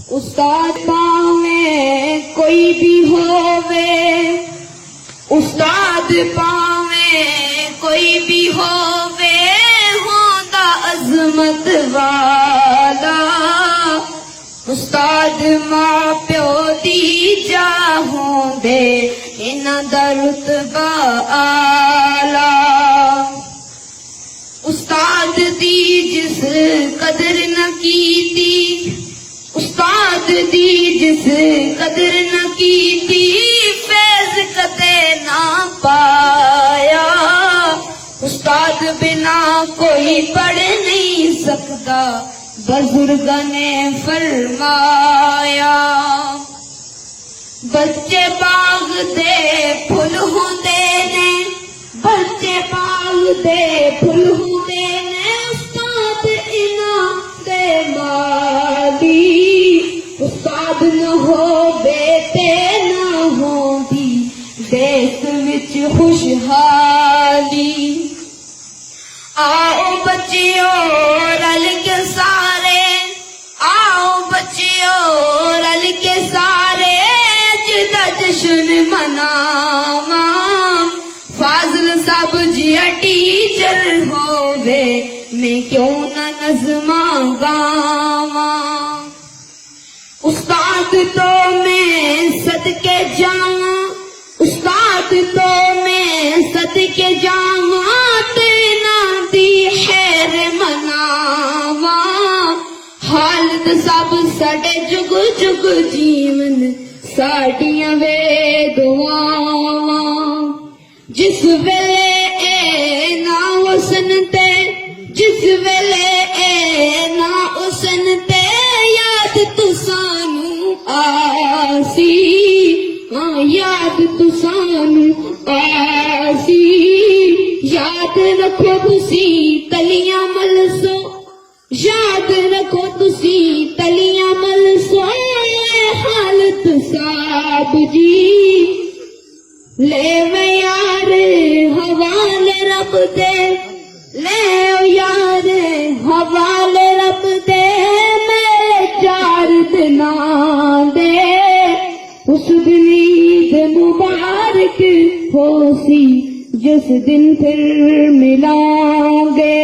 उस्ताद पावे कोई भी होवे, उस्ताद पावे कोई भी होवे, होंदा अजमत वाला। उस्ताद मां प्यो दी जा होंदे, इन्हां दा रुतबा आला। उस्ताद दी जिस कदर न कीती, उस्ताद दी जिस कदर न कीती, फैज कदे ना पाया। उस्ताद बिना कोई पढ़ नहीं सकता, बुजुर्गां ने फरमाया। बच्चे बाग दे फुल होंदे ने, बच्चे बाग दे फुल होंदे ने, उस्ताद इन्हां दे माली। उस्ताद न होवे ते न होंदी देश विच खुशहाली। आओ बच्चियो रल के सारे, आओ बच्चियो रल के सारे, जिदा जश्न मनावा। फाजिल साहब जिया टीचर होवे, मैं क्यों न नज़्मां गावा। उस्ताद तो मैं सदके जावा, उस्ताद तो मैं सदके जावा, तेना दी खैर मनावा। हालत सब साडे जुग जुग जीवन, साडियां वे दुआवां। जिस वेले ए ना हुसन ते, जिस वेले ए ना हुसन ते, याद तुसानू आसी। हाँ याद तुसानू आसी। याद रखो तुसी तलियां मलसो, याद रखो तुसी तलियां मलसो। हालत साहब जी ले वे यार हवाले रब दे, ले यार हवाले रब दे, मेरे 4 दिनां दे। उस दिन ईद मुबारक होसी, जिस दिन फिर मिलांगे।